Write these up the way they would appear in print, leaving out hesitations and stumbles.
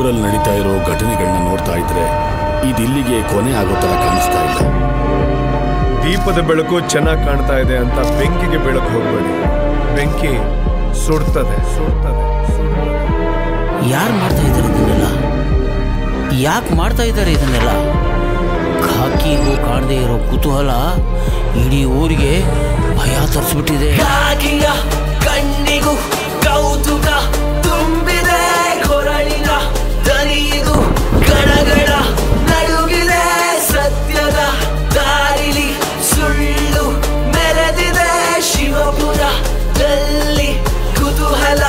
ಊರಲ್ಲಿ ನಡೀತಾ ಇರೋ ಘಟನೆಗಳನ್ನ ನೋಡ್ತಾ ಇದ್ರೆ ಇದಿಲ್ಲಿಗೆ ಕೊನೆ ಆಗೋ ತರ ಕಾಣಿಸ್ತಾ ಇಲ್ಲ. ದೀಪದ ಬೆಳಕು ಚೆನ್ನಾಗಿ ಕಾಣ್ತಾ ಇದೆ ಅಂತ ಬೆಂಕಿಗೆ ಬೆಳಕು ಹೋಗ್ಬೇಡಿ. ಬೆಂಕಿ ಸುಡ್ತದೆ. ಯಾರು ಮಾಡ್ತಾ ಇದ್ದಾರೆ ಇದನ್ನೆಲ್ಲ? ಯಾಕೆ ಮಾಡ್ತಾ ಇದ್ದಾರೆ ಇದನ್ನೆಲ್ಲ? ಖಾಕಿಗೂ ಕಾಣದೇ ಇರೋ ಕುತೂಹಲ ಇಡೀ ಊರಿಗೆ ಭಯ ತರಿಸ್ಬಿಟ್ಟಿದೆ. ಕಣ್ಣಿಗೂ ಕೌತುಕ ತುಂಬಿದೆ, ಕೊರಳಿನ ದನಿಗೂ ಗಣಗಣ ನಡುಗಿದೆ, ಸತ್ಯದ ದಾರಿಲಿ ಸುಳ್ಳು ಮೆರೆದಿದೆ, ಶಿವಪುರದಲ್ಲಿ ಕುತೂಹಲ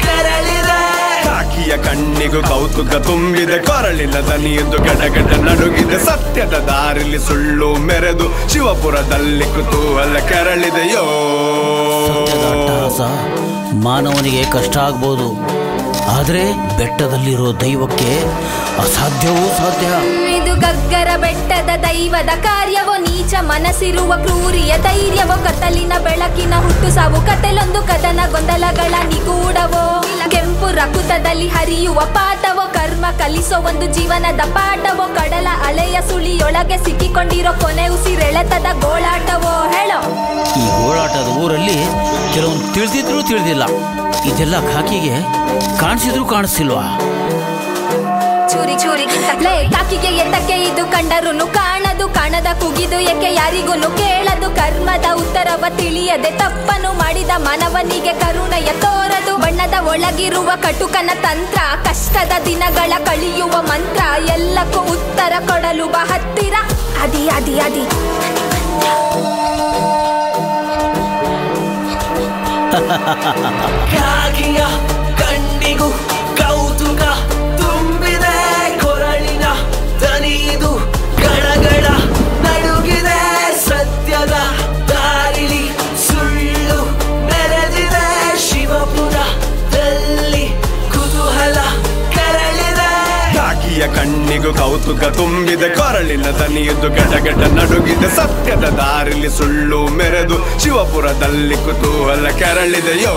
ಕೆರಳಿದೆ. ಕಾಕಿಯ ಕಣ್ಣಿಗೂ ಕೌತುಕ ತುಂಬಿದೆ, ಕೊರಳಿನ ದನಿಯದ್ದು ಗಡಗಡ ನಡುಗಿದೆ, ಸತ್ಯದ ದಾರಿಲಿ ಸುಳ್ಳು ಮೆರೆದು ಶಿವಪುರದಲ್ಲಿ ಕುತೂಹಲ ಕೆರಳಿದೆಯೋ. ಸತ್ಯದ ಅಟ್ಟಹಾಸ ಮಾನವನಿಗೆ ಕಷ್ಟ ಆಗ್ಬೋದು, ಆದರೆ ಬೆಟ್ಟದಲ್ಲಿರೋ ದೈವಕ್ಕೆ ಅಸಾಧ್ಯವೂ ಸಾಧ್ಯ. ಇದು ಗಗ್ಗರ ಬೆಟ್ಟದ ದೈವದ ಕಾರ್ಯವೋ, ನೀಚ ಮನಸ್ಸಿರುವ ಕ್ರೂರಿಯ ಧೈರ್ಯವೋ, ಕತ್ತಲಿನ ಬೆಳಕಿನ ಹುಟ್ಟು ಸಾವು, ಕತೆಲೊಂದು ಕದನ ಗೊಂದಲಗಳ ನಿಗೂಢವೋ, ಕೆಂಪು ರಕುತದಲ್ಲಿ ಹರಿಯುವ ಪಾಠವೋ, ಕರ್ಮ ಕಲಿಸೋ ಒಂದು ಜೀವನದ ಪಾಠವೋ, ಕಡಲ ಅಲೆಯ ಸುಳಿಯೊಳಗೆ ಸಿಕ್ಕಿಕೊಂಡಿರೋ ಕೊನೆ ಉಸಿರೆಳೆತದ ಗೋಳಾಟವೋ. ಹೇಳೋ, ಈ ಗೋಳಾಟದ ಊರಲ್ಲಿ ಕೆಲವೊಂದು ತಿಳಿದಿದ್ರು ತಿಳಿದಿಲ್ಲ, ಇದೆಲ್ಲ ಖಾಕಿಗೆ ಕಾಣಿಸಿದ್ರು ಕಾಣಿಸ್ತಿಲ್ವಾ? ಚೂರಿ ಚೂರಿ ಕಾಕಿಗೆ ಎತ್ತಕ್ಕೆ ಇದು ಕಂಡರೂ ಕಾಣದು, ಕಾಣದ ಕುಗಿದು ಏಕೆ ಯಾರಿಗೂ ಕೇಳದು, ಕರ್ಮದ ಉತ್ತರವ ತಿಳಿಯದೆ ತಪ್ಪನು ಮಾಡಿದ ಮಾನವನಿಗೆ ಕರುಣೆಯ ತೋರದು, ಬಣ್ಣದ ಒಳಗಿರುವ ಕಟುಕನ ತಂತ್ರ, ಕಷ್ಟದ ದಿನಗಳ ಕಳಿಯುವ ಮಂತ್ರ, ಎಲ್ಲಕ್ಕೂ ಉತ್ತರ ಕೊಡಲು ಬಾ ಹತ್ತಿರ. ಅದಿ ಅದಿ ಅದಿ ಕಾಕಿಯ ಕಣ್ಣಿಗೂ ಕೌತುಕ ತುಂಬಿದೆ, ಕೊರಳಿನ ದನಿದು ಗಣಗಣ ನಡುಗಿದೆ, ಸತ್ಯದ ದಾರಿಲಿ ಸುಳ್ಳು ಮೆರೆದಿದೆ, ಶಿವಪುರದಲ್ಲಿ ಕುತೂಹಲ ಕೆರಳಿದೆ. ಕಾಕಿಯ ಕಣ್ಣಿಗೂ ಕೌತುಕ ತುಂಬಿದೆ, ಕೊರಳಿನ ದನಿಯದ್ದು ಗಡಗಡ ನಡುಗಿದೆ, ಸತ್ಯದ ದಾರಿಲಿ ಸುಳ್ಳು ಮೆರೆದು ಶಿವಪುರದಲ್ಲಿ ಕುತೂಹಲ ಕೆರಳಿದೆಯೋ.